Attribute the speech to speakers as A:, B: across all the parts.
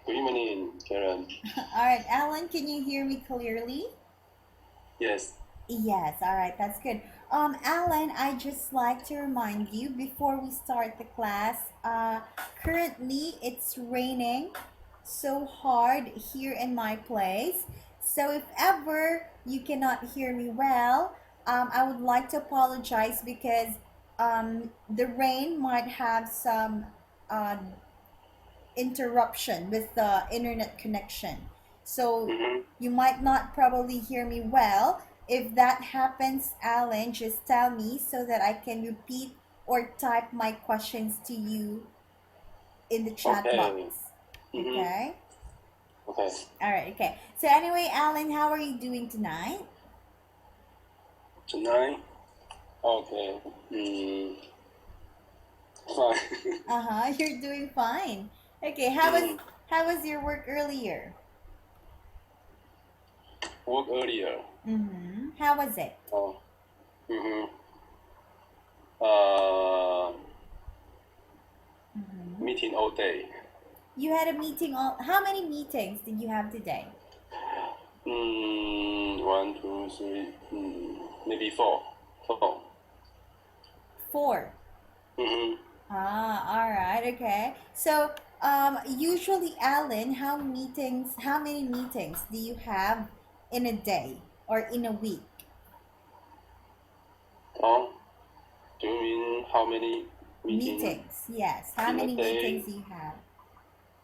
A: Good evening, Karen.
B: All right, Alan, can you hear me clearly?
A: Yes.
B: Yes, all right, that's good. Alan, I just like to remind you before we start the class, currently it's raining so hard here in my place. So if ever you cannot hear me well, I would like to apologize because the rain might have some uh, interruption with the internet connection. So
A: Mm-hmm.
B: you might not probably hear me well. If that happens, Alan, just tell me so that I can repeat or type my questions to you in the chat
A: Okay.
B: box.
A: Mm-hmm.
B: Okay?
A: Okay.
B: All right, okay. So, anyway, Alan, how are you doing tonight?
A: Tonight. Okay. Fine.
B: Uh huh, you're doing fine. Okay,
A: mm.
B: how was your work earlier?
A: Work earlier.
B: Mm-hmm. How was it?
A: Oh. Mm-hmm. Uh,
B: Mm-hmm.
A: Meeting all day.
B: You had a meeting all. How many meetings did you have today?
A: One, two, three. Maybe four. Four.
B: Four.
A: Mm-hmm.
B: All right, okay. So, usually, Alan, how many meetings do you have in a day or in a week?
A: Oh. Do you mean how many meeting
B: Meetings, yes. How
A: in a
B: many
A: day?
B: meetings do you have?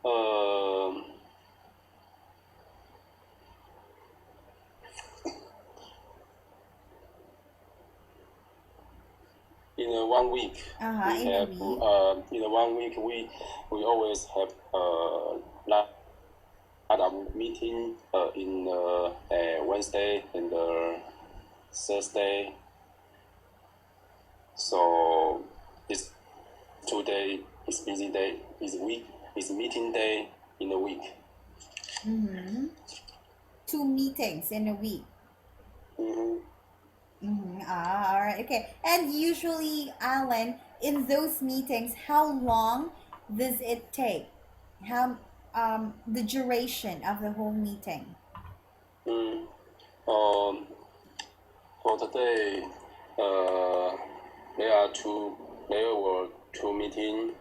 A: Um. In a 1 week we
B: In a
A: have
B: week.
A: in a 1 week we always have lot of meeting in Wednesday and Thursday. So this 2 day is busy day, is meeting day in a week.
B: Mm-hmm. Two meetings in a week.
A: Mm-hmm.
B: Mm-hmm. All right, okay. And usually, Alan, in those meetings, how long does it take? How the duration of the whole meeting?
A: Mm. Um, for today, uh, there are two. There were two meeting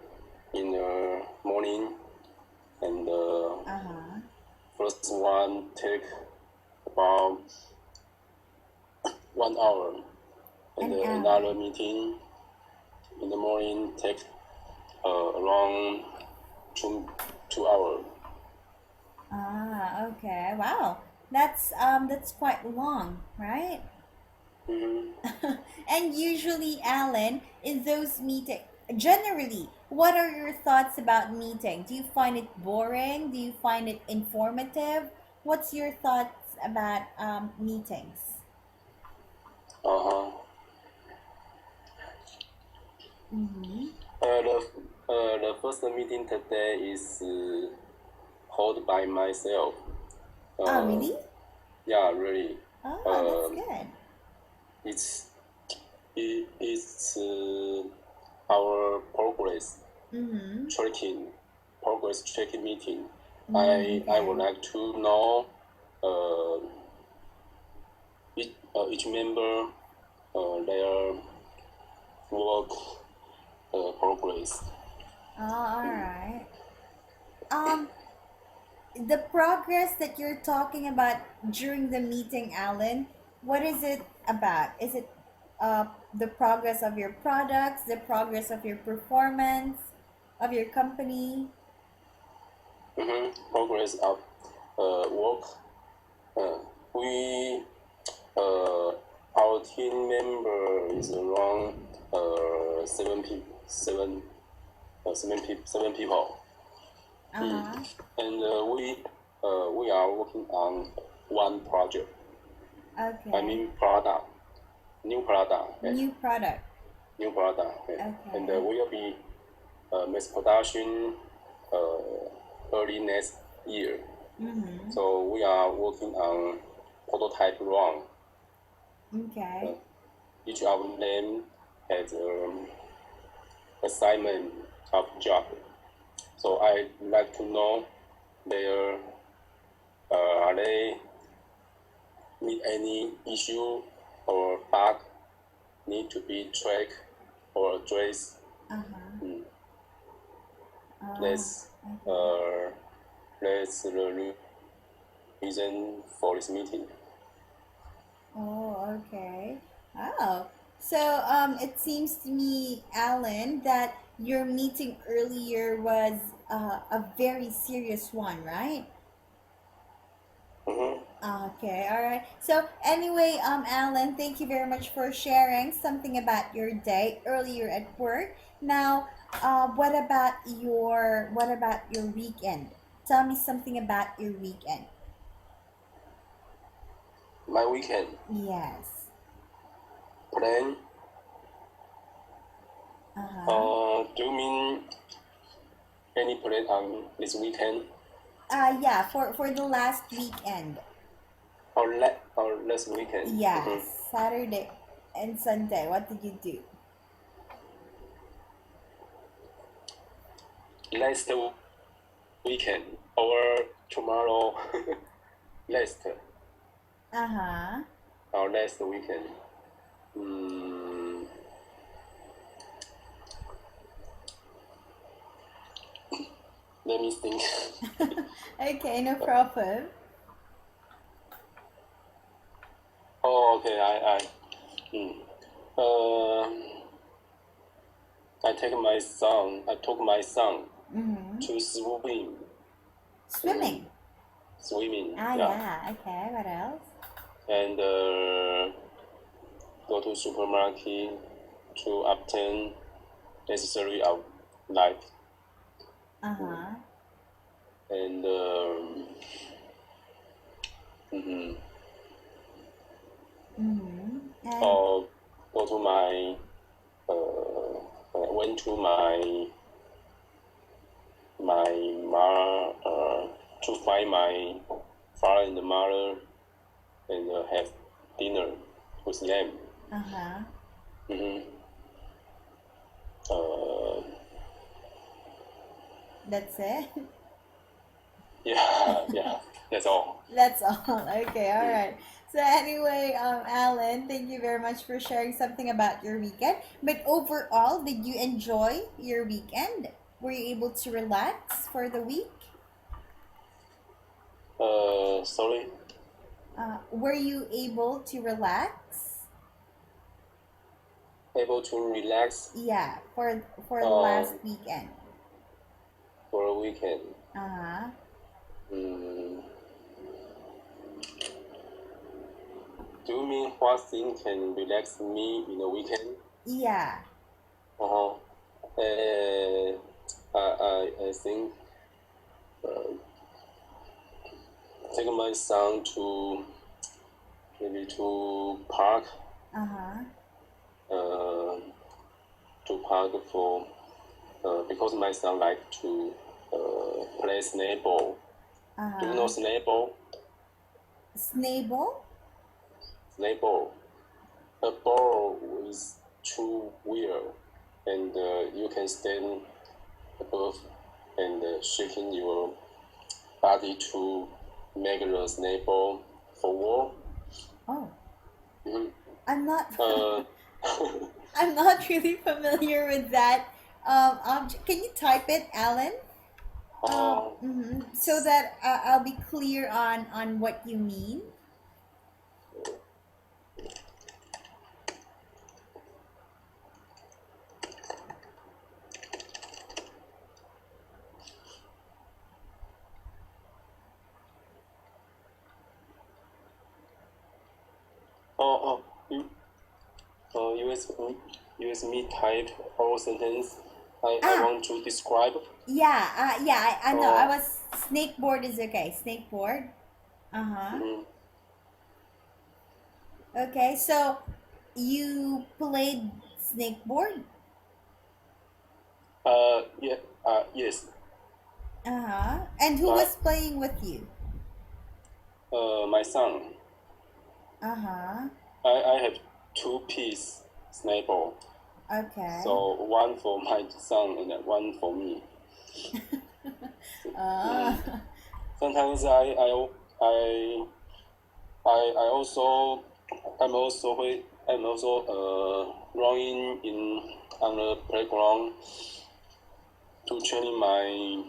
A: in the morning, and
B: Uh-huh.
A: first one take about 1 hour, and
B: An hour.
A: another meeting in the morning take around two hours.
B: Okay. Wow. That's quite long, right?
A: Mm-hmm.
B: And usually, Alan, in those meetings, generally, what are your thoughts about meeting? Do you find it boring? Do you find it informative? What's your thoughts about meetings?
A: Uh-huh.
B: Mm-hmm.
A: The first meeting today is held by myself.
B: Oh,
A: Uh,
B: really?
A: yeah, really.
B: Oh, that's
A: Um,
B: good.
A: it's it's our
B: Mm-hmm.
A: tracking progress tracking meeting.
B: Mm,
A: I would
B: okay.
A: like to know uh, each member their work progress.
B: Oh, all right. Um, the progress that you're talking about during the meeting, Alan, what is it about? Is it the progress of your products, the progress of your performance, of your company?
A: Progress of work. Uh, we our team member is around seven people.
B: Uh huh.
A: And we are working on one project. I
B: Okay.
A: mean product, new product,
B: New product.
A: new product, and
B: Okay.
A: we will be mass production early next year.
B: Mm-hmm.
A: So we are working on prototype run. Uh,
B: Okay.
A: each of them has assignment of job. So I like to know there are they need any issue or bug need to be tracked or addressed.
B: Uh-huh.
A: Mm.
B: Oh,
A: That's
B: okay.
A: that's the reason for this meeting.
B: Oh, okay. Oh. So, it seems to me, Alan, that your meeting earlier was a very serious one, right?
A: Mm-hmm.
B: Okay, all right. So anyway, Alan, thank you very much for sharing something about your day earlier at work. Now, what about your weekend? Tell me something about your weekend.
A: My weekend
B: Yes.
A: plan.
B: Uh-huh.
A: Do you mean any plan on this weekend
B: Yeah, for the last weekend.
A: or last weekend?
B: Yes,
A: Mm-hmm.
B: Saturday and Sunday. What did you do?
A: Last weekend or tomorrow? last
B: Uh-huh.
A: or last weekend. Mm, let me think.
B: Okay, no problem.
A: Oh, okay. Mm. Uh, I took my son
B: Mm-hmm.
A: to swim. Mm,
B: Swimming.
A: swimming,
B: Ah,
A: yeah,
B: yeah. Okay. What else?
A: and go to supermarket to obtain necessary of life, mm,
B: Uh-huh.
A: and mhm,
B: Mm-hmm. And
A: or go to my went to my to find my father and mother and have dinner with them.
B: uh-huh.
A: Mm-hmm. Uh,
B: That's it.
A: yeah, yeah, that's all.
B: That's all. Okay, all
A: Mm.
B: right. So anyway, Alan, thank you very much for sharing something about your weekend. But overall, did you enjoy your weekend? Were you able to relax for the week?
A: Sorry.
B: Were you able to relax?
A: Able to relax
B: Yeah, for the last
A: um,
B: weekend.
A: for a weekend.
B: Uh-huh.
A: Mm, do you mean what thing can relax me in a weekend?
B: Yeah.
A: Uh-huh. I think uh, take my son to maybe to park
B: Uh-huh.
A: uh, to park for because my son like to play snowball. Do you know
B: Uh-huh.
A: snowball?
B: Snable?
A: Snowball. A ball with two wheels, and you can stand above and shaking your body to make the snowball forward.
B: Oh,
A: Mhm.
B: I'm not
A: Uh,
B: I'm not really familiar with that object. Can you type it, Alan?
A: uh,
B: So that I'll be clear on what you mean.
A: oh, you, use me type or sentence I
B: Ah,
A: want to describe.
B: yeah, yeah. I know. I
A: Uh,
B: was snakeboard is okay. Snakeboard. Uh huh.
A: mhm.
B: Okay, so you played snakeboard.
A: Yeah, yes.
B: Uh huh. And who
A: My
B: was playing with you?
A: my son.
B: Uh huh.
A: I have two-piece snowball.
B: Okay.
A: So one for my son and one for me.
B: Uh,
A: Mm. sometimes I I also I'm also running in on the playground to training my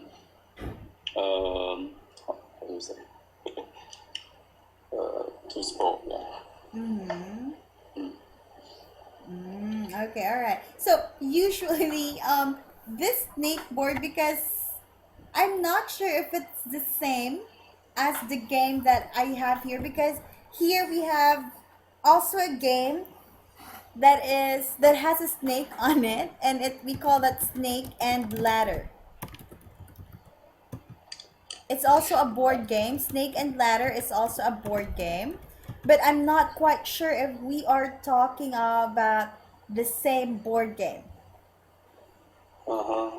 A: how do you say to sport. Yeah.
B: Mm-hmm. Okay, all right. So usually, this snake board, because I'm not sure if it's the same as the game that I have here, because here we have also a game that has a snake on it, and it we call that snake and ladder. It's also a board game. Snake and ladder is also a board game, but I'm not quite sure if we are talking about the same board game.
A: Uh-huh.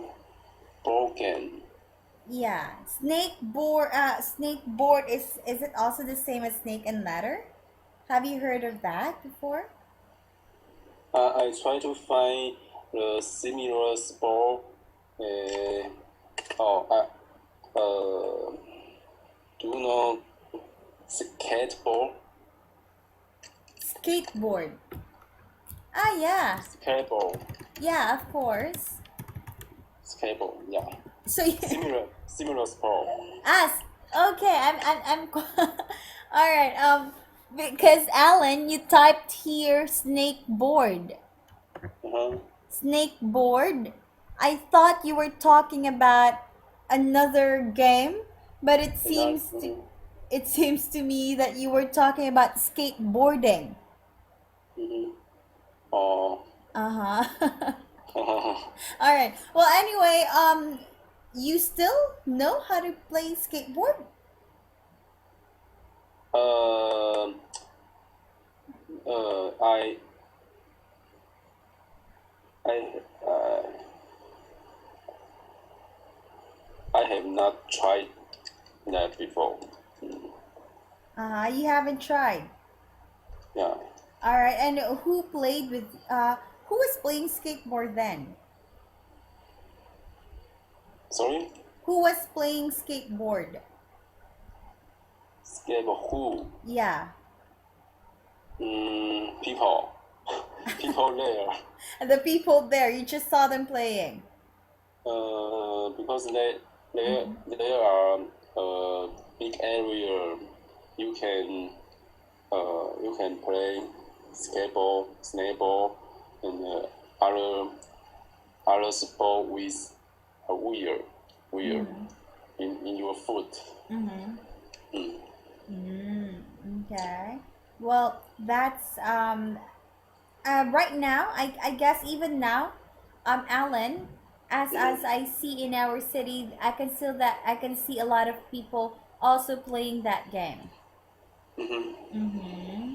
A: Broken.
B: Yeah, snake board is it also the same as snake and ladder? Have you heard of that before?
A: I try to find the similar sport. Uh, oh, do you know skateboard?
B: Skateboard. Ah, yeah.
A: Skateboard.
B: Yeah, of course.
A: Skateboard. Yeah.
B: So
A: Similar sport.
B: ask. Okay, I'm all right. Because Alan, you typed here snake board.
A: Uh-huh.
B: Snake board. I thought you were talking about another game, but
A: And that.
B: it seems to me that you were talking about skateboarding.
A: Mm-hmm. Oh.
B: Uh-huh. All right. Well, anyway, you still know how to play skateboard?
A: uh, uh, I I I have not tried that before. Mm.
B: Uh-huh. You haven't tried.
A: Yeah.
B: All right. And who was playing skateboard then?
A: Sorry.
B: Who was playing skateboard?
A: Skateboard who?
B: Yeah.
A: People. People there.
B: The people there, you just saw them playing.
A: Because there are big area you can you can play skateboard, snowboard, and other sport with a wheel in your foot.
B: Mm-hmm.
A: Mm.
B: Okay. Well, that's right now. I guess even now, Alan, as I see in our city, I can see a lot of people also playing that game.
A: Mm-hmm.
B: Mm-hmm.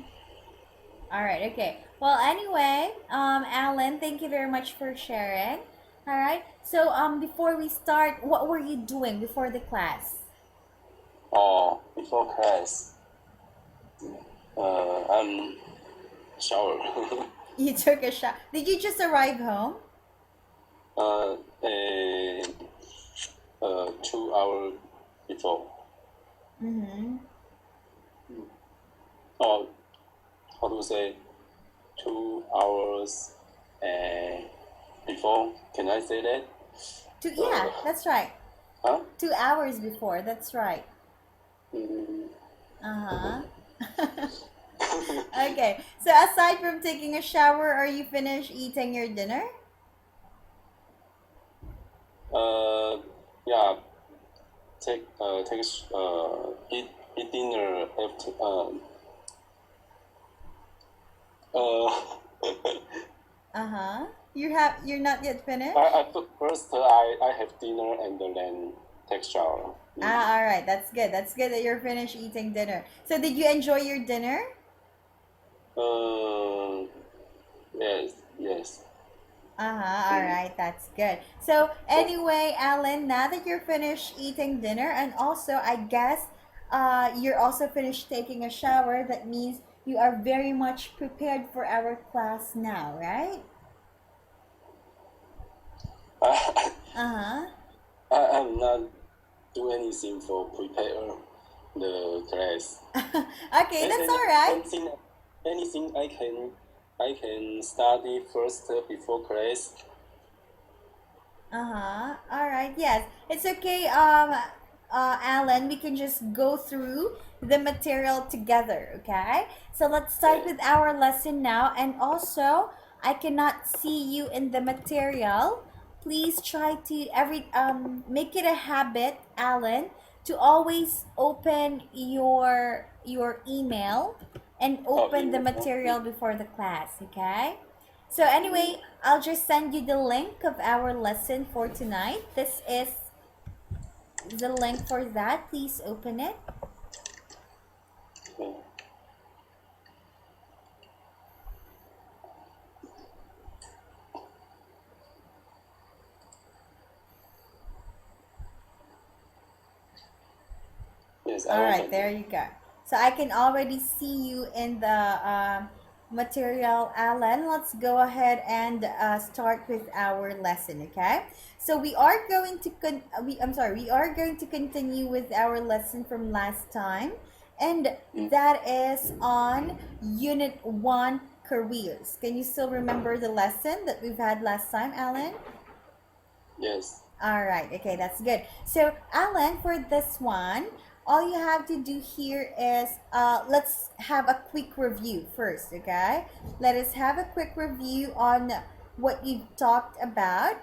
B: All right. Okay. Well, anyway, Alan, thank you very much for sharing. All right. So, before we start, what were you doing before the class?
A: Or before class, I'm shower.
B: You took a shot. Did you just arrive home?
A: And 2 hours before.
B: Mm-hmm.
A: Or how to say 2 hours before? Can I say that?
B: Yeah, that's right.
A: Huh?
B: 2 hours before. That's right.
A: Mm,
B: Uh huh. Okay. So aside from taking a shower, are you finished eating your dinner?
A: uh, yeah. Eat dinner after uh
B: Uh huh. You're not yet finished.
A: first I have dinner and then take shower. Mm.
B: Ah, all right. That's good. That's good that you're finished eating dinner. So did you enjoy your dinner?
A: Uh, yes, yes.
B: Uh-huh. All
A: Mm.
B: right, that's good. So anyway, Alan, now that you're finished eating dinner, and also I guess you're also finished taking a shower, that means you are very much prepared for our class now, right?
A: I,
B: Uh-huh.
A: I'm not do anything for prepare the class.
B: Okay, that's all right.
A: Anything I can study first before class.
B: Uh-huh. All right. Yes. It's okay, Alan, we can just go through the material together, okay? So let's start
A: Yeah.
B: with our lesson now. And also, I cannot see you in the material. Please try to make it a habit, Alan, to always open your email and
A: Oh,
B: open the
A: email.
B: material before the class, okay? So anyway, I'll just send you the link of our lesson for tonight. This is the link for that. Please open it.
A: Yeah. Yes, I
B: All right,
A: opened
B: there
A: it.
B: you go. So I can already see you in the material, Alan. Let's go ahead and start with our lesson, okay? So we are going to we are going to continue with our lesson from last time, and
A: Mm.
B: that is on Unit 1 careers. Can you still remember the lesson that we've had last time, Alan?
A: Yes.
B: All right, okay, that's good. So, Alan, for this one, all you have to do here is let's have a quick review first, okay? Let us have a quick review on what you talked about.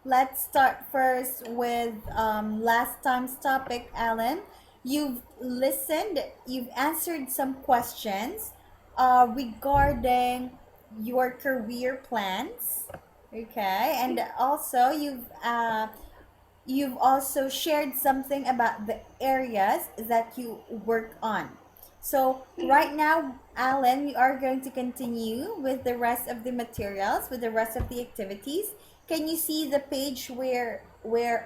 B: Let's start first with last time's topic, Alan. You've listened, you've answered some questions regarding your career plans. Okay, and
A: Mm.
B: also you've also shared something about the areas that you work on. So
A: Mm.
B: right now, Alan, we are going to continue with the rest of the materials, with the rest of the activities. Can you see the page where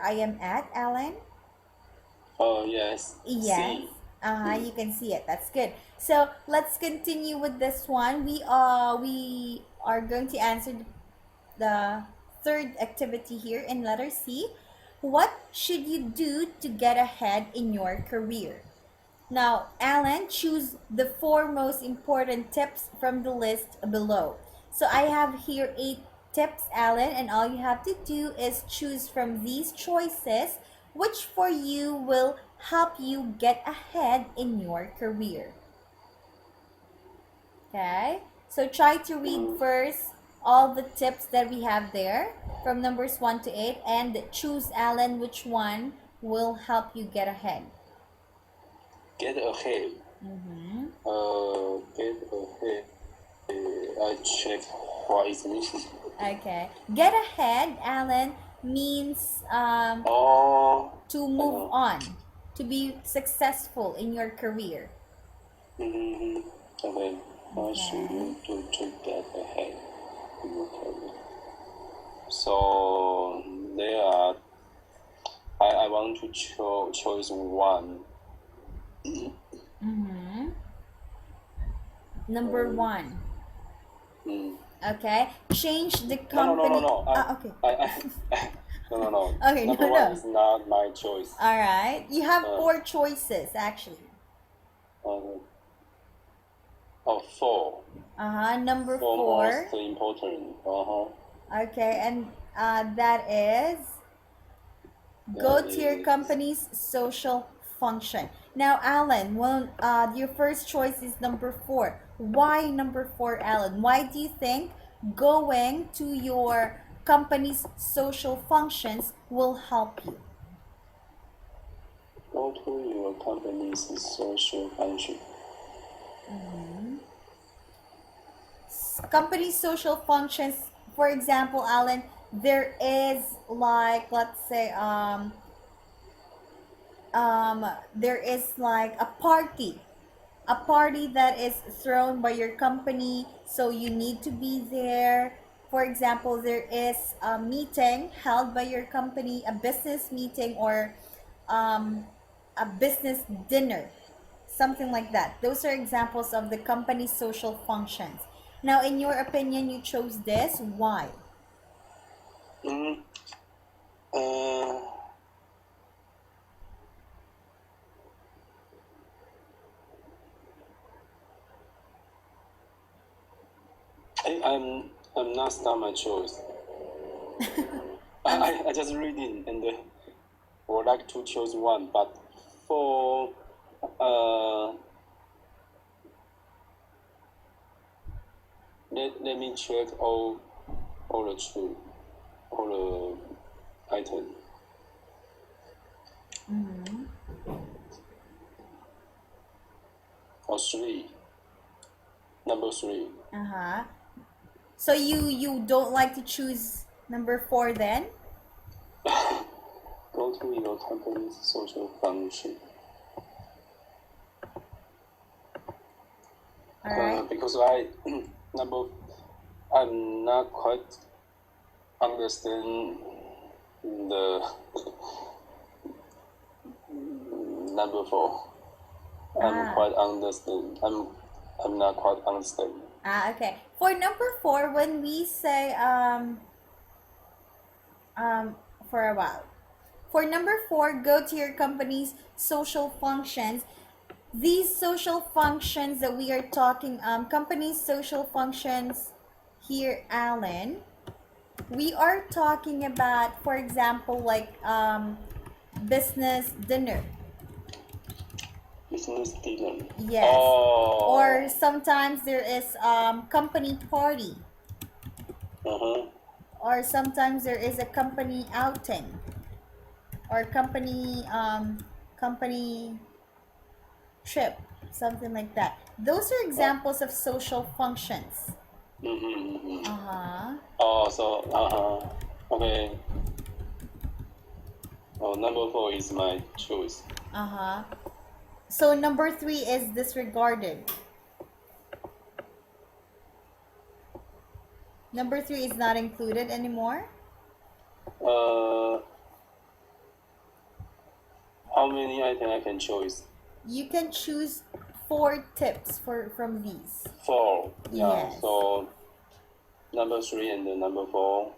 B: I am at, Alan?
A: Oh, yes.
B: Yes.
A: C.
B: Uh-huh,
A: Mm.
B: you can see it. That's good. So let's continue with this one. We are going to answer the third activity here in letter C. What should you do to get ahead in your career? Now, Alan, choose the four most important tips from the list below. So I have here 8 tips, Alan, and all you have to do is choose from these choices which for you will help you get ahead in your career. Okay? So try to read
A: Mm.
B: first all the tips that we have there from numbers 1 to 8 and choose, Alan, which one will help you get ahead.
A: Get ahead.
B: Mm-hmm.
A: Get ahead. I check what is meaning.
B: Okay. Get ahead, Alan, means
A: Oh,
B: to
A: I
B: move
A: know.
B: on, to be successful in your career.
A: Mm-hmm. Okay. What should
B: Okay.
A: you do to get ahead in your career? So there are. I want to choose one.
B: Mm-hmm. Number
A: Um,
B: 1.
A: mm.
B: Okay. Change the
A: No,
B: company.
A: no.
B: Okay.
A: No.
B: Okay,
A: Number
B: no,
A: one
B: no.
A: is not my choice.
B: All right. You have
A: Uh,
B: 4 choices, actually.
A: uh, oh, four.
B: Uh-huh. Number
A: Four
B: 4.
A: most important. Uh-huh.
B: Okay. And that is
A: That
B: go to your
A: is.
B: company's social function. Now, Alan, your first choice is number 4. Why number 4, Alan? Why do you think going to your company's social functions will help you?
A: Go to your company's social function.
B: Mm-hmm. Company social functions, for example, Alan, there is like, let's say, there is like a party that is thrown by your company, so you need to be there. For example, there is a meeting held by your company, a business meeting, or um, a business dinner, something like that. Those are examples of the company's social functions. Now, in your opinion, you chose this. Why?
A: Mm, uh, I'm not start my choice. I just reading and would like to choose one, but for let me check all the true all the item. Or three. Number three.
B: Uh-huh. So you don't like to choose number 4 then?
A: Go to your company's social function.
B: All right.
A: Because I'm not quite understand the number 4. I'm not quite understand.
B: Okay. For number 4, when we say for a while. For number 4, go to your company's social functions. These social functions that we are talking, company's social functions here, Alan, we are talking about, for example, like business dinner.
A: Business dinner.
B: Yes.
A: Oh.
B: Or sometimes there is company party. Or sometimes there is a company outing. Or company trip, something like that. Those are examples of social functions.
A: Okay. Number 4 is my choice.
B: So number 3 is disregarded. Number 3 is not included anymore.
A: How many items I can choose?
B: You can choose 4 tips from these.
A: 4. Yeah.
B: Yes.
A: So number 3 and number 4.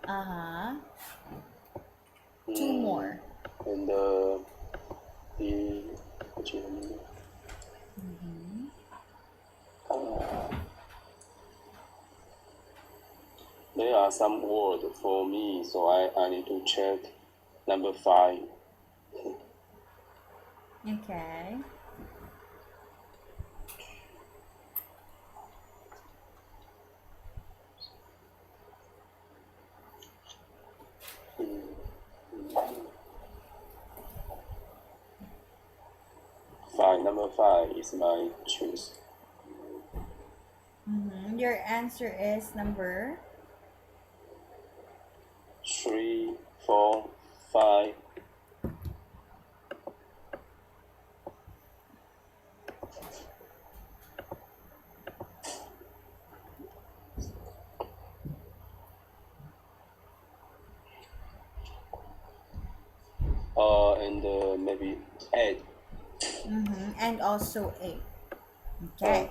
B: 2 more.
A: And there are some words for me, so I need to check number 5.
B: Okay.
A: Number 5 is my choice.
B: Your answer is number
A: 3, 4, 5. And maybe 8.
B: And also 8. Okay.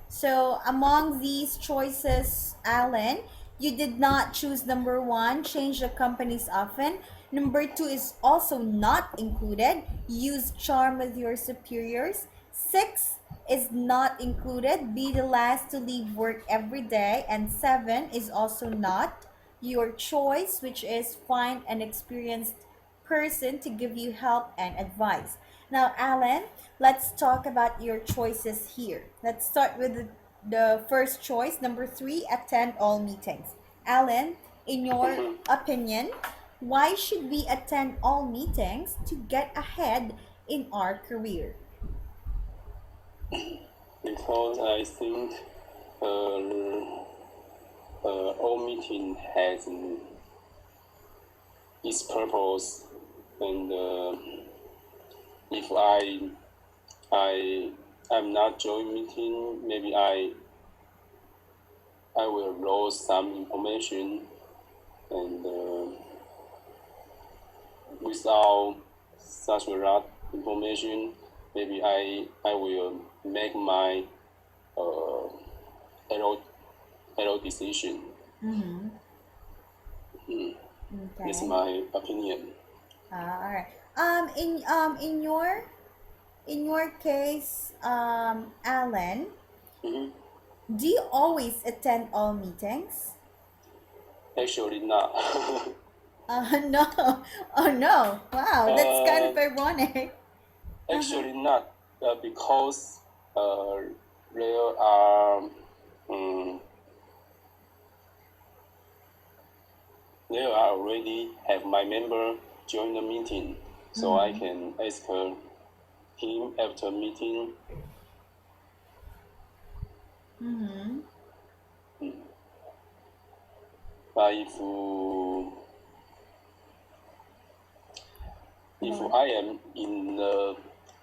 B: So among these choices, Alan, you did not choose number 1, change the companies often. Number 2 is also not included, use charm with your superiors. 6 is not included, be the last to leave work every day. And 7 is also not your choice, which is find an experienced person to give you help and advice. Now, Alan, let's talk about your choices here. Let's start with the first choice, number 3, attend all meetings. Alan, in your opinion, why should we attend all meetings to get ahead in our career?
A: Because I think all meeting has its purpose, and if I'm not joining meeting, maybe I will lose some information, and without such a lot information, maybe I will make my error decision.
B: Okay.
A: That's my opinion.
B: All right. In your case, Alan, Do you always attend all meetings?
A: Actually, not.
B: No. Oh no. Wow, that's kind
A: uh,
B: of ironic. Uh-huh.
A: Actually, not because uh, there are um, there are already have my member join the meeting, so I
B: Mm-hmm.
A: can ask him after meeting.
B: Mm-hmm.
A: Mm. But if
B: What?
A: I am in the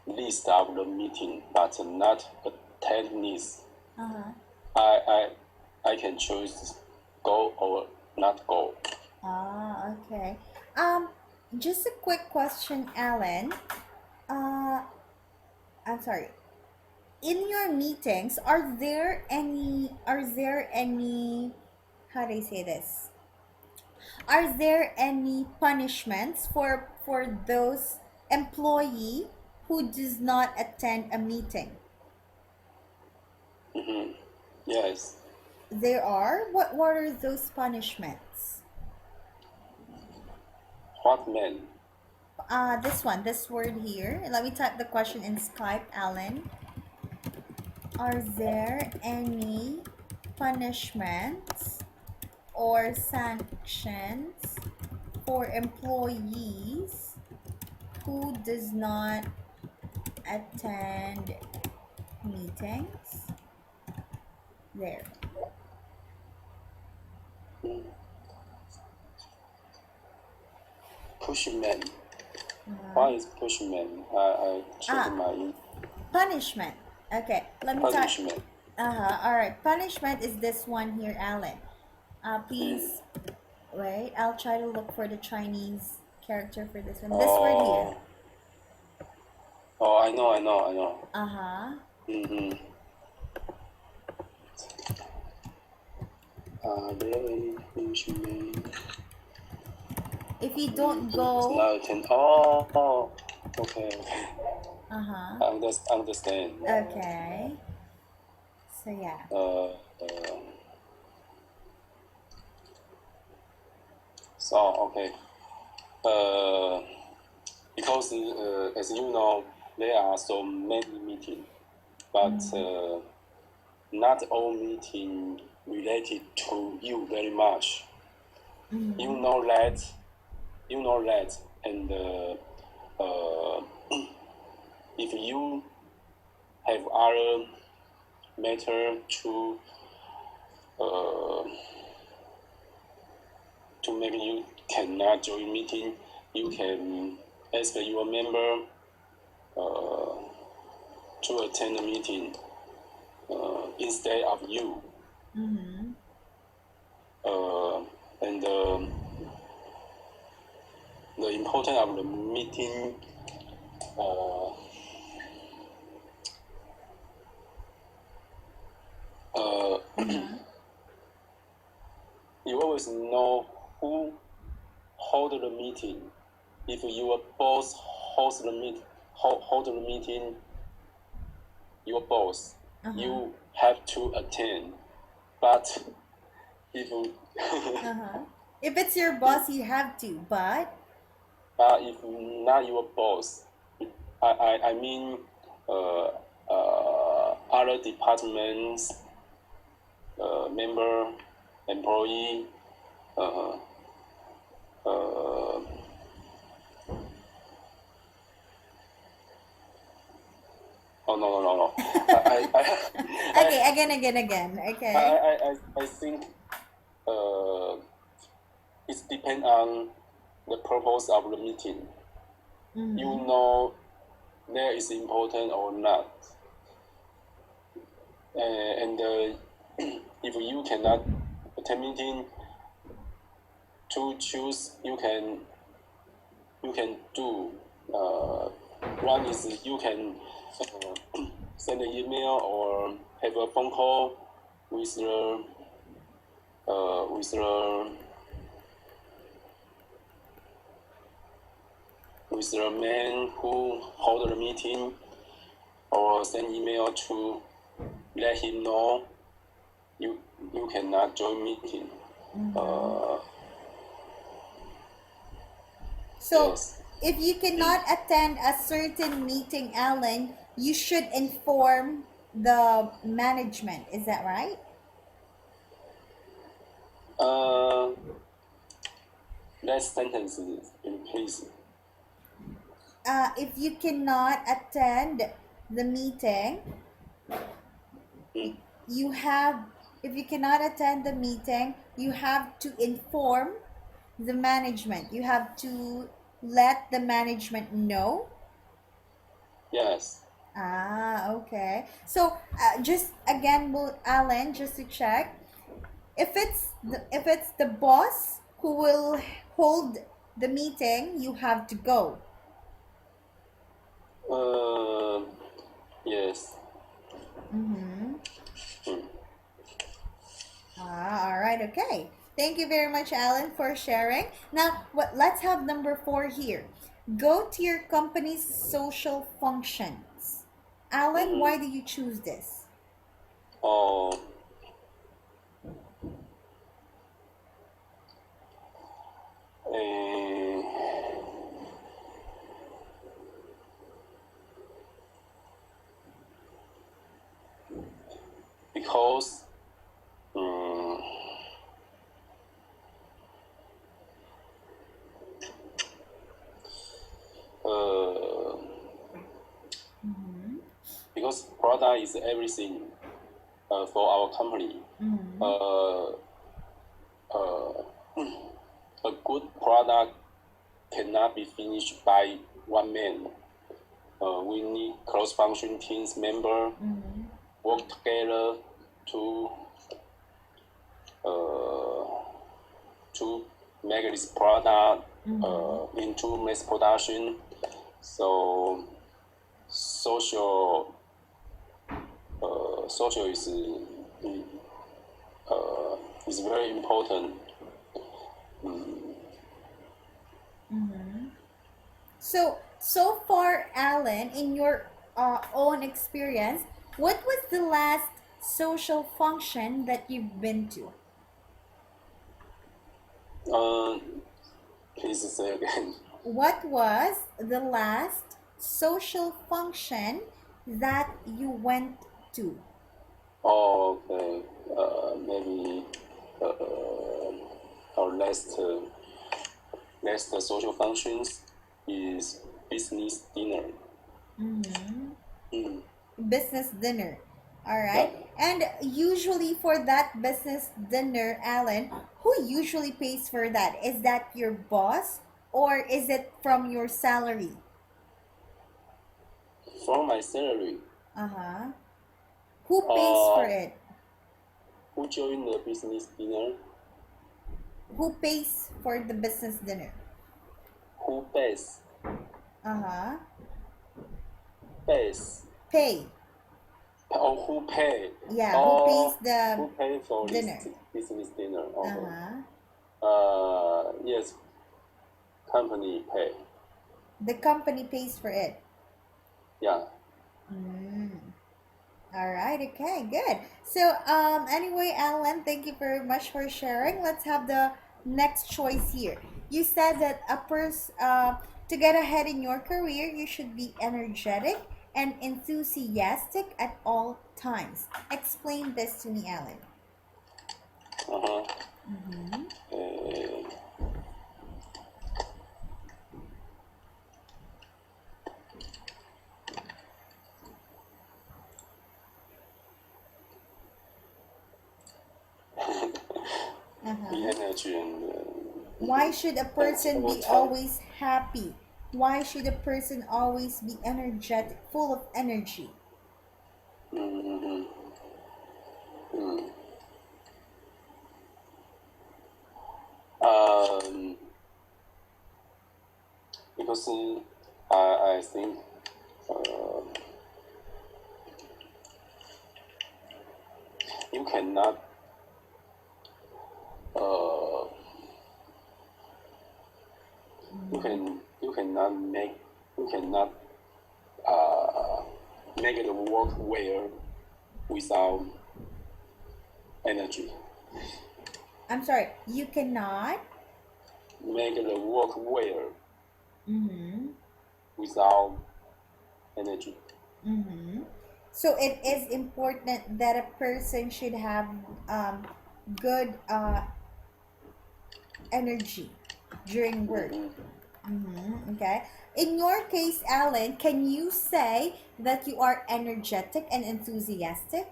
A: list of the meeting but not attend this,
B: Uh-huh.
A: I I can choose go or not go.
B: Ah, okay. Um, just a quick question, Alan. Uh, I'm sorry. In your meetings, are there any how do I say this? Are there any punishments for those employee who does not attend a meeting?
A: Hmm. Yes.
B: There are. What are those punishments?
A: What man?
B: This word here. Let me type the question in Skype, Alan. Are there any punishments or sanctions for employees who does not attend meetings? There.
A: Pushman.
B: Uh-huh.
A: Why is pushman? I check
B: Ah,
A: my
B: punishment. Okay, let me type.
A: punishment.
B: All right. Punishment is this one here, Alan.
A: Hmm.
B: Please wait. I'll try to look for the Chinese character for this one. This word here.
A: Oh, oh, I know.
B: Uh huh.
A: Mm-hmm. There any punishment?
B: If you don't
A: It's
B: go.
A: not attend. Oh, okay, okay.
B: Uh huh.
A: Understand.
B: Okay. So yeah.
A: So okay. Uh, because as you know, there are so many meetings, but
B: Mm-hmm.
A: not all meeting related to you very much. You
B: Mm-hmm.
A: know that, and if you have other matter uh, to maybe you cannot join meeting, you can ask your member uh, to attend the meeting instead of you.
B: Mm-hmm.
A: Uh, and the importance of the meeting, uh, uh,
B: Uh-huh.
A: you always know who hold the meeting. If your boss hold the meeting, your boss,
B: Uh-huh.
A: you have to attend. But if
B: Uh-huh. If it's your
A: if
B: boss, you have to, but
A: if not your boss, I mean other departments member employee uh, uh, oh no I
B: okay, again.
A: I
B: Okay.
A: I I think uh, it depends on the purpose of the meeting. You
B: Mm-hmm.
A: know there is important or not, and if you cannot attend meeting to choose, you can do. One is you can send an email or have a phone call with the with the with the man who hold the meeting, or send email to let him know you you cannot join meeting.
B: Mm-hmm.
A: Uh,
B: So,
A: yes.
B: if you cannot attend a certain meeting, Alan, you should inform the management. Is that right?
A: Uh, that sentence please.
B: If you cannot attend the meeting,
A: Mm.
B: you have, if you cannot attend the meeting, you have to inform the management. You have to let the management know.
A: Yes.
B: Okay. So, just again, Alan, just to check, if it's the boss who will hold the meeting, you have to go.
A: Uh, yes.
B: Mm-hmm.
A: Mm.
B: All right. Okay. Thank you very much, Alan, for sharing. Now, let's have number 4 here. Go to your company's social functions. Alan,
A: Mm-hmm.
B: why do you choose this?
A: Oh, uh, because um, uh,
B: Mm-hmm.
A: because product is everything for our company.
B: Mm-hmm.
A: Uh, uh, a good product cannot be finished by one man. We need cross-function teams member
B: Mm-hmm.
A: work together to uh, to make this product
B: Mm-hmm.
A: into mass production. So social social is very important.
B: Mm-hmm. So far, Alan, in your own experience, what was the last social function that you've been to?
A: Uh, please say again.
B: What was the last social function that you went to?
A: Oh, okay. Maybe our next social functions is business dinner.
B: Mm-hmm.
A: Mm.
B: Business dinner. All
A: Yeah.
B: right. And usually for that business dinner, Alan, who usually pays for that? Is that your boss or is it from your salary?
A: From my salary,
B: Uh huh. Who pays for
A: uh,
B: it?
A: who join the business dinner?
B: Who pays for the business dinner?
A: Who pays?
B: Uh huh.
A: Pays.
B: Pay.
A: Oh, who pay?
B: Yeah, who pays
A: Oh,
B: the
A: who pay for this
B: dinner?
A: business dinner?
B: Uh
A: Okay.
B: huh.
A: Yes, company pay.
B: The company pays for it.
A: Yeah.
B: Mm. All right, okay, good. So, anyway, Alan, thank you very much for sharing. Let's have the next choice here. You said that to get ahead in your career, you should be energetic and enthusiastic at all times. Explain this to me, Alan.
A: Uh-huh.
B: Mm-hmm.
A: Uh, the
B: Uh-huh.
A: energy and
B: Why should a person
A: all
B: be
A: time.
B: always happy? Why should a person always be energetic, full of energy?
A: Mm-hmm. Mm. Um, because I think uh, you cannot uh, you cannot make you cannot uh, make it work well without energy.
B: I'm sorry, you cannot.
A: Make the work well
B: Mm-hmm.
A: without energy.
B: Mm-hmm. So it is important that a person should have good energy during work.
A: Mm-hmm.
B: Mm-hmm. Okay. In your case, Alan, can you say that you are energetic and enthusiastic?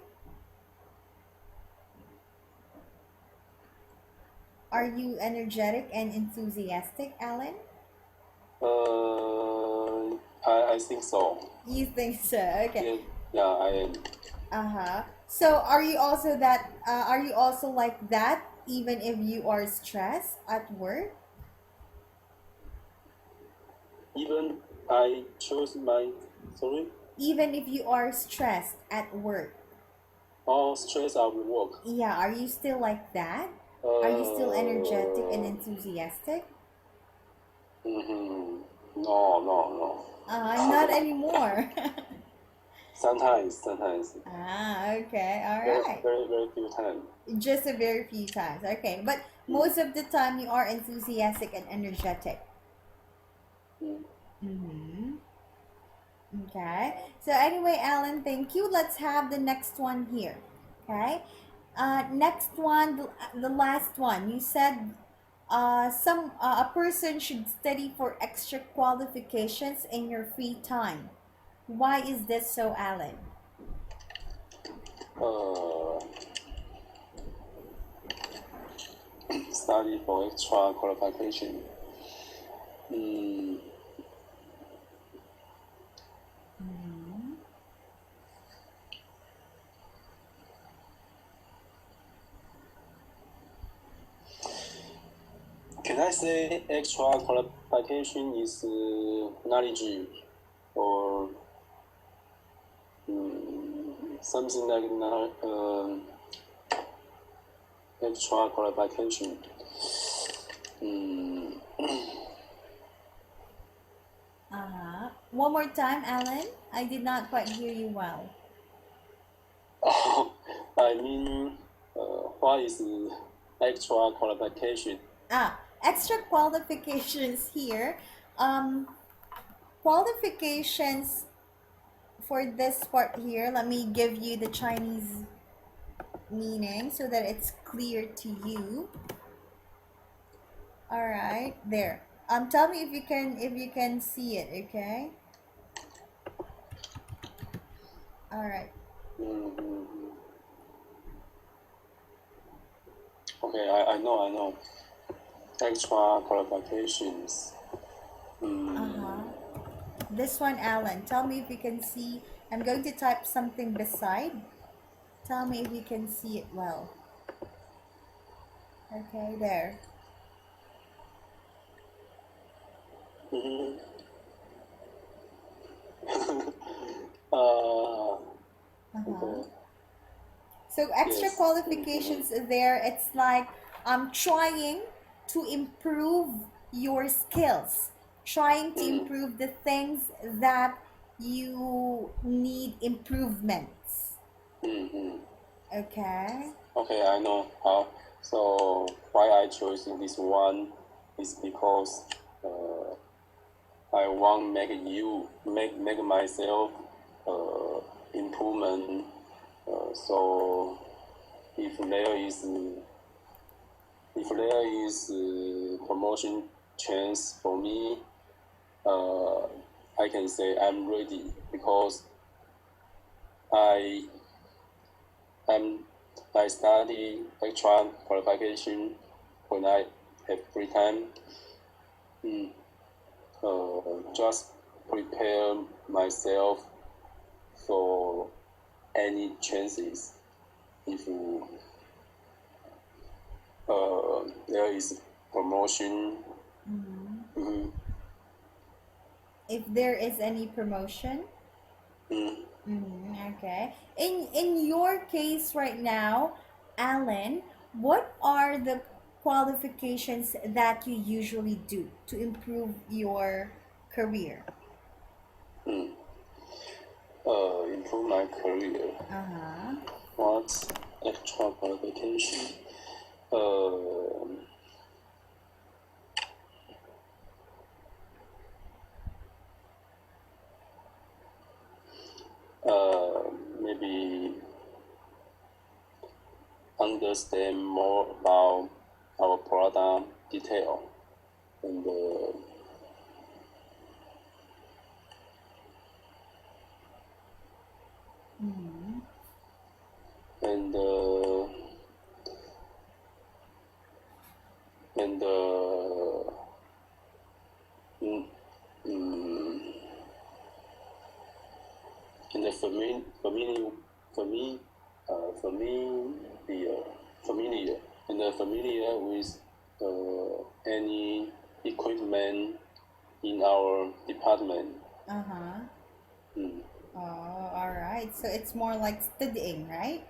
B: Are you energetic and enthusiastic, Alan?
A: I think so.
B: You think so? Okay.
A: Yeah, yeah, I am.
B: Uh-huh. So are you also that are you also like that even if you are stressed at work?
A: Even I chose my sorry,
B: Even if you are stressed at work?
A: all stress of work.
B: Yeah, are you still like that? Are you still energetic and
A: Uh,
B: enthusiastic?
A: mm-hmm. No.
B: Not anymore.
A: Sometimes,
B: Okay, all
A: very,
B: right.
A: very, very few times.
B: Just a very few times. Okay, but
A: Mm,
B: most of the time you are enthusiastic and energetic.
A: mm.
B: Mm-hmm. Okay. So anyway, Alan, thank you. Let's have the next one here. Okay. Next one, the last one. You said a person should study for extra qualifications in your free time. Why is this so, Alan?
A: Uh, Study for extra qualification. Mm,
B: Mm-hmm.
A: can I say extra qualification is knowledge or something like extra qualification? Mm,
B: Uh-huh. One more time, Alan. I did not quite hear you well.
A: I mean, what is extra qualification?
B: Extra qualifications here. Um, Qualifications for this part here, let me give you the Chinese meaning so that it's clear to you. All right, there. Tell me if you can see it, okay? All right.
A: Mm, okay, I know. Extra qualifications.
B: Uh-huh.
A: Mm,
B: This one, Alan. Tell me if you can see. I'm going to type something beside. Tell me if you can see it well. Okay, there.
A: mhm. uh,
B: Uh-huh.
A: okay.
B: So extra
A: Yes.
B: qualifications there, it's like trying to improve your skills, trying to
A: Mm,
B: improve the things that you need improvements.
A: mm.
B: Okay.
A: Okay, I know how. So why I chose this one is because uh, I want make myself improvement. So if there is promotion chance for me, uh, I can say I'm ready because I I'm I study extra qualification when I have free time. Mm, just prepare myself for any chances if there is promotion.
B: Mhm.
A: Mm-hmm.
B: If there is any promotion.
A: Mm,
B: Okay. In your case right now, Alan, what are the qualifications that you usually do to improve your career?
A: improve my career.
B: Uh-huh.
A: What? extra qualification. Maybe understand more about our product detail and and and mm, mm, and the familiar and familiar with any equipment in our department.
B: Uh-huh.
A: Mm.
B: Oh, all right. So it's more like studying, right?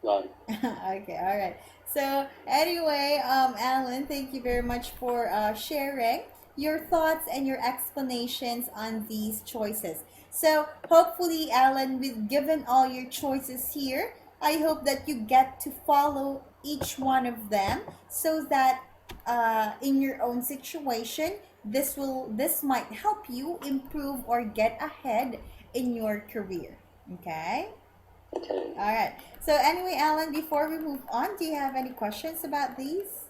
A: Right.
B: Okay, all right. So anyway, Alan, thank you very much for sharing your thoughts and your explanations on these choices. So hopefully, Alan, with given all your choices here, I hope that you get to follow each one of them so that in your own situation, this might help you improve or get ahead in your career. Okay.
A: Okay.
B: All right. So anyway, Alan, before we move on, do you have any questions about these?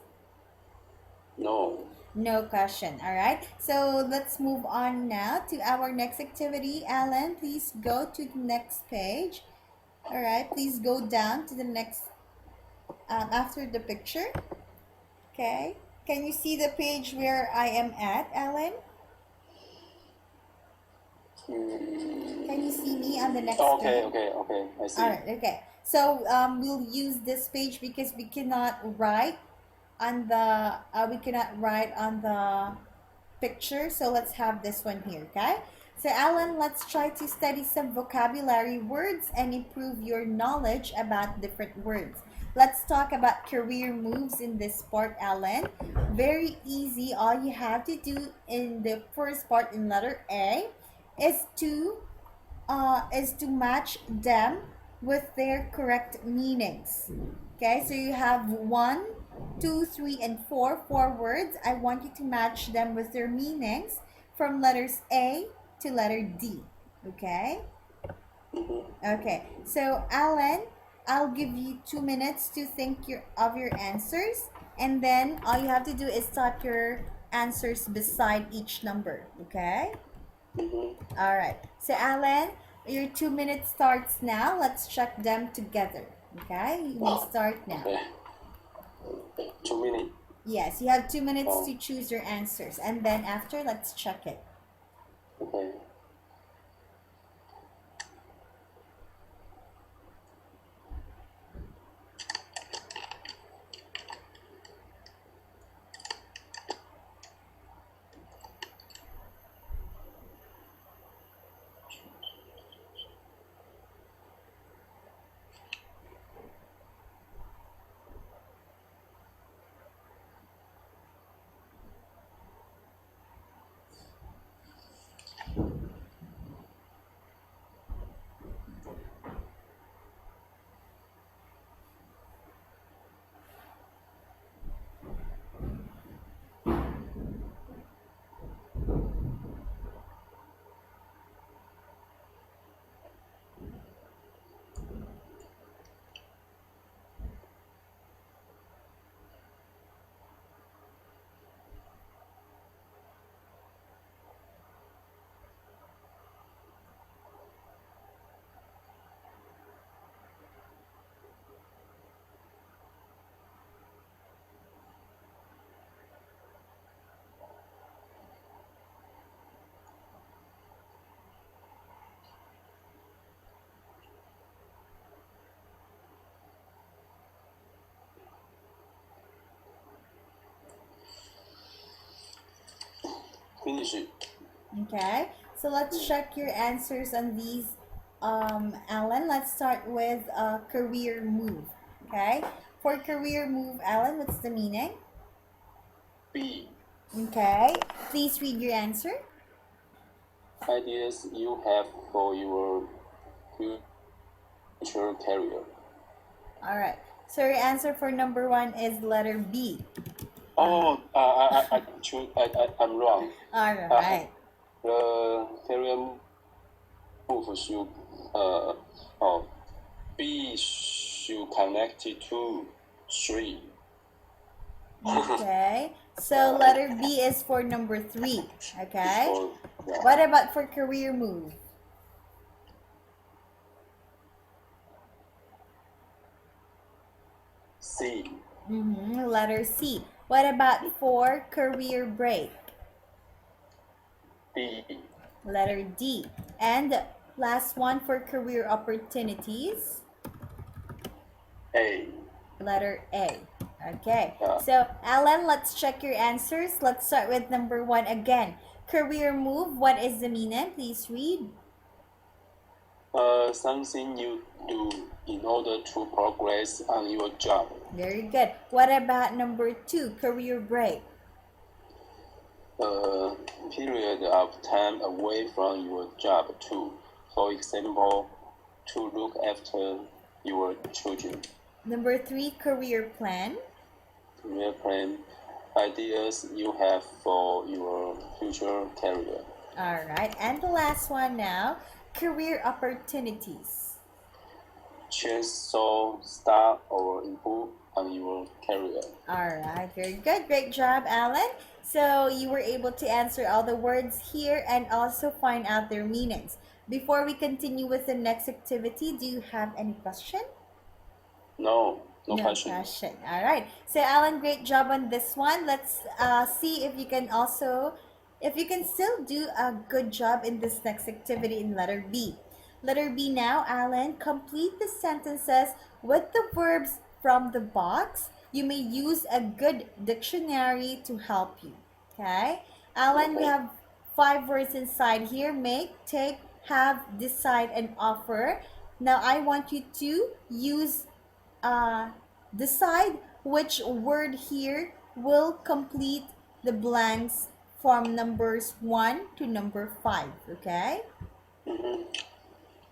A: No.
B: No question. All right. So let's move on now to our next activity. Alan, please go to the next page. All right. Please go down to the next after the picture. Okay. Can you see the page where I am at, Alan? Can you see me on the next
A: Okay.
B: page?
A: Okay. I see.
B: All right. Okay. So we'll use this page because we cannot write on the picture, so let's have this one here. Okay, so Alan, let's try to study some vocabulary words and improve your knowledge about different words. Let's talk about career moves in this part, Alan. Very easy. All you have to do in the first part in letter A is to match them with their correct meanings. Okay, so you have one, two, three, and four words. I want you to match them with their meanings from letters A to letter D. Okay? Okay. So Alan, I'll give you 2 minutes to think of your answers, and then all you have to do is type your answers beside each number. Okay? All right. So Alan, your 2 minutes starts now. Let's check them together. Okay? You may start now.
A: Okay. 2 minutes.
B: Yes, you have 2 minutes to choose your answers, and then after, let's check it.
A: Okay. Finish it.
B: Okay, so let's check your answers on these, Alan. Let's start with career move. Okay, for career move, Alan, what's the meaning?
A: B.
B: Okay, please read your answer.
A: Ideas you have for your future career.
B: All right. So your answer for number one is letter B.
A: Oh, I'm wrong.
B: All right.
A: The carrier move should oh, B should connect it to 3.
B: Okay. So letter B is for number three. Okay.
A: For, yeah.
B: What about for career move?
A: C.
B: Letter C. What about for career break?
A: D.
B: Letter D. And last one for career opportunities.
A: A.
B: Letter A. Okay.
A: Yeah.
B: So, Alan, let's check your answers. Let's start with number one again. Career move. What is the meaning? Please read.
A: Something you do in order to progress on your job.
B: Very good. What about number two? Career break.
A: A period of time away from your job too. For example, to look after your children.
B: Number three, career plan.
A: Career plan, ideas you have for your future career.
B: All right. And the last one now, career opportunities.
A: Chance so start or improve on your career.
B: All right. Very good. Great job, Alan. So you were able to answer all the words here and also find out their meanings. Before we continue with the next activity, do you have any question?
A: No
B: question.
A: question.
B: All right. So Alan, great job on this one. Let's see if you can also, if you can still do a good job in this next activity in letter B. Letter B now, Alan, complete the sentences with the verbs from the box. You may use a good dictionary to help you. Okay? Alan, we
A: Okay.
B: have 5 words inside here: make, take, have, decide, and offer. Now I want you to use decide which word here will complete the blanks from numbers 1 to number 5. Okay?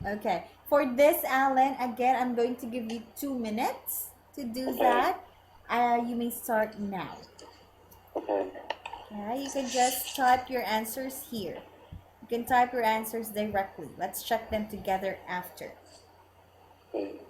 B: Okay. For this, Alan, again, I'm going to give you 2 minutes to do
A: Okay.
B: that. You may start now.
A: Okay.
B: Okay? You can just type your answers here. You can type your answers directly. Let's check them together after.
A: Okay.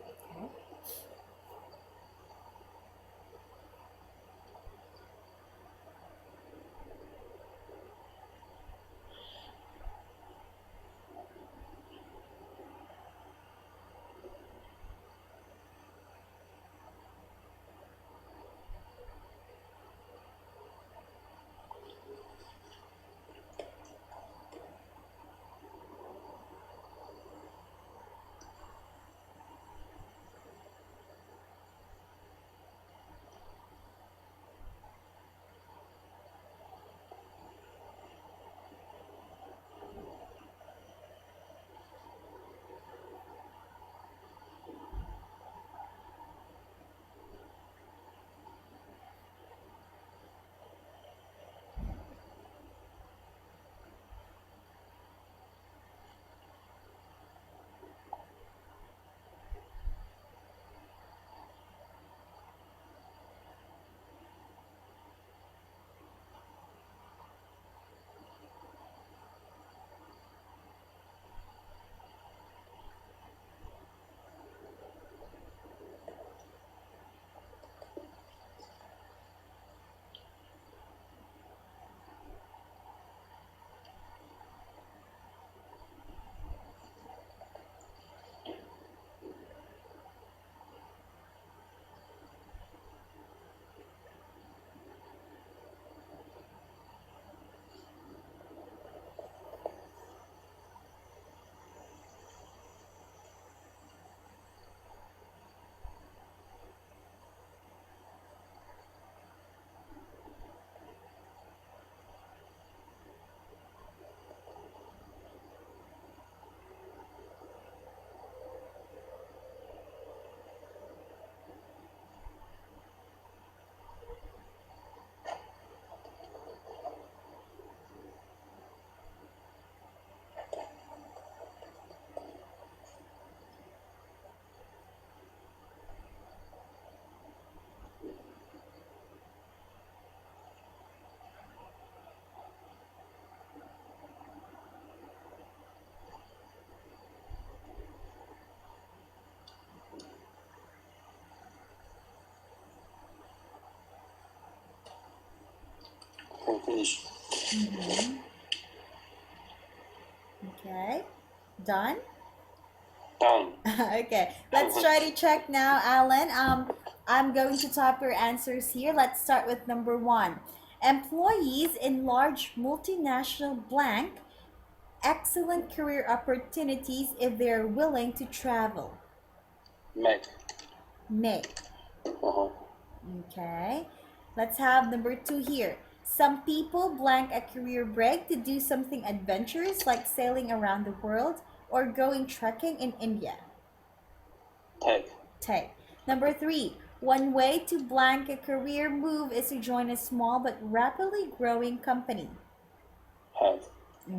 A: finish.
B: Mm-hmm. Okay. Done?
A: Done.
B: Okay. Let's try to check now, Alan. I'm going to type your answers here. Let's start with number one. Employees in large multinational blank excellent career opportunities if they're willing to travel.
A: Make.
B: Make.
A: Uh-huh.
B: Okay. Let's have number two here. Some people blank a career break to do something adventurous like sailing around the world or going trekking in India.
A: Take.
B: Take. Number three. One way to blank a career move is to join a small but rapidly growing company.
A: Have.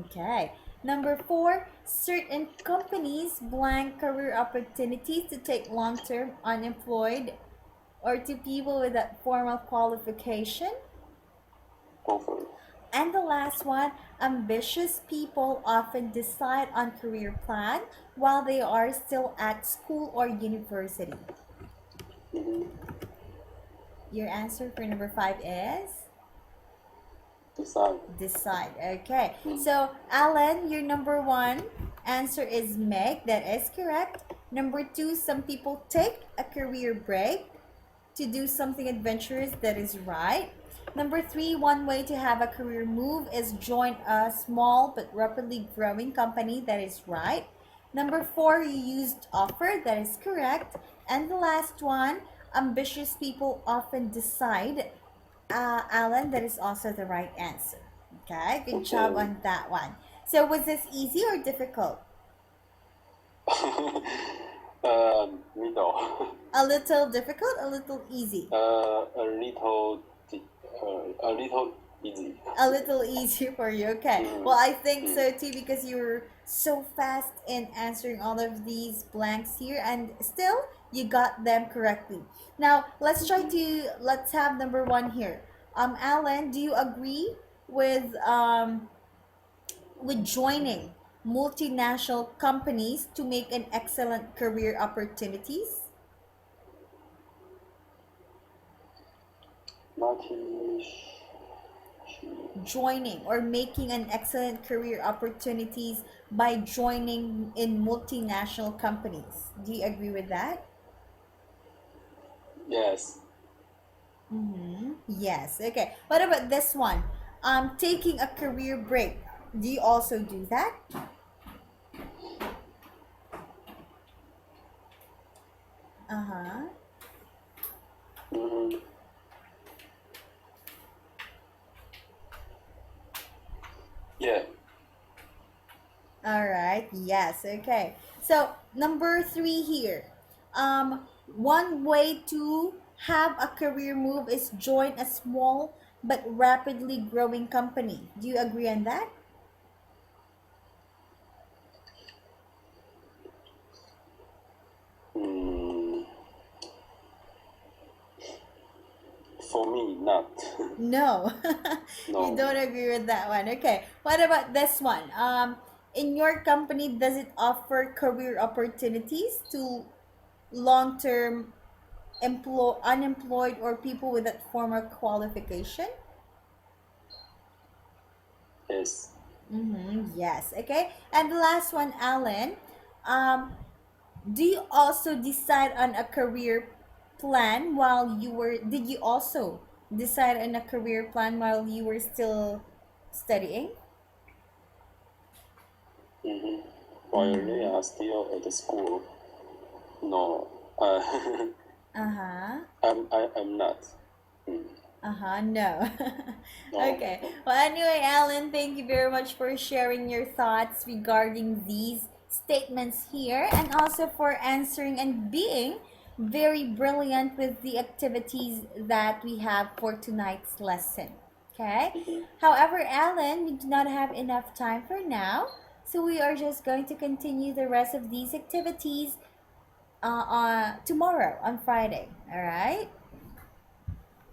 B: Okay. Number four, certain companies blank career opportunities to take long term unemployed or to people without formal qualification.
A: Go for it.
B: And the last one, ambitious people often decide on career plan while they are still at school or university.
A: Mm-hmm.
B: Your answer for number five is?
A: Decide.
B: Decide. Okay. So, Alan, your number one answer is Meg. That is correct. Number two, some people take a career break to do something adventurous. That is right. Number three, one way to have a career move is join a small but rapidly growing company. That is right. Number four, you used offer. That is correct. And the last one, ambitious people often decide. Alan, that is also the right answer. Okay, good job
A: Okay.
B: on that one. So, was this easy or difficult?
A: Middle.
B: A little difficult, a little easy.
A: A little easy.
B: A little easy for you. Okay.
A: Mm.
B: Well, I think so too because you're so fast in answering all of these blanks here and still you got them correctly. Now, let's have number one here. Alan, do you agree with joining multinational companies to make an excellent career opportunities? Joining or making an excellent career opportunities by joining in multinational companies. Do you agree with that?
A: Yes.
B: Mm-hmm. Yes. Okay. What about this one? Taking a career break. Do you also do that? Uh-huh.
A: Mm-hmm. Yeah.
B: All right. Yes. Okay. So number three here. One way to have a career move is join a small but rapidly growing company. Do you agree on that?
A: Mm, for me, not.
B: No. You
A: No.
B: don't agree with that one. Okay. What about this one? In your company, does it offer career opportunities to long-term unemployed or people without formal qualification?
A: Yes.
B: Mm-hmm. Yes. Okay. And the last one, Alan. Um, do you also decide on a career plan while you were? Did you also decide on a career plan while you were still studying?
A: Mm-hmm. While they
B: Mm-hmm.
A: are still at the school, no.
B: Uh-huh.
A: I'm not. Mm.
B: Uh-huh. No.
A: No.
B: Okay. Well, anyway, Alan, thank you very much for sharing your thoughts regarding these statements here and also for answering and being very brilliant with the activities that we have for tonight's lesson. Okay?
A: Mm-hmm.
B: However, Alan, we do not have enough time for now, so we are just going to continue the rest of these activities tomorrow on Friday. All right?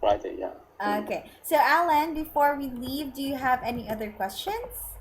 A: Friday, yeah. Mm.
B: Okay. So, Alan, before we leave, do you have any other questions?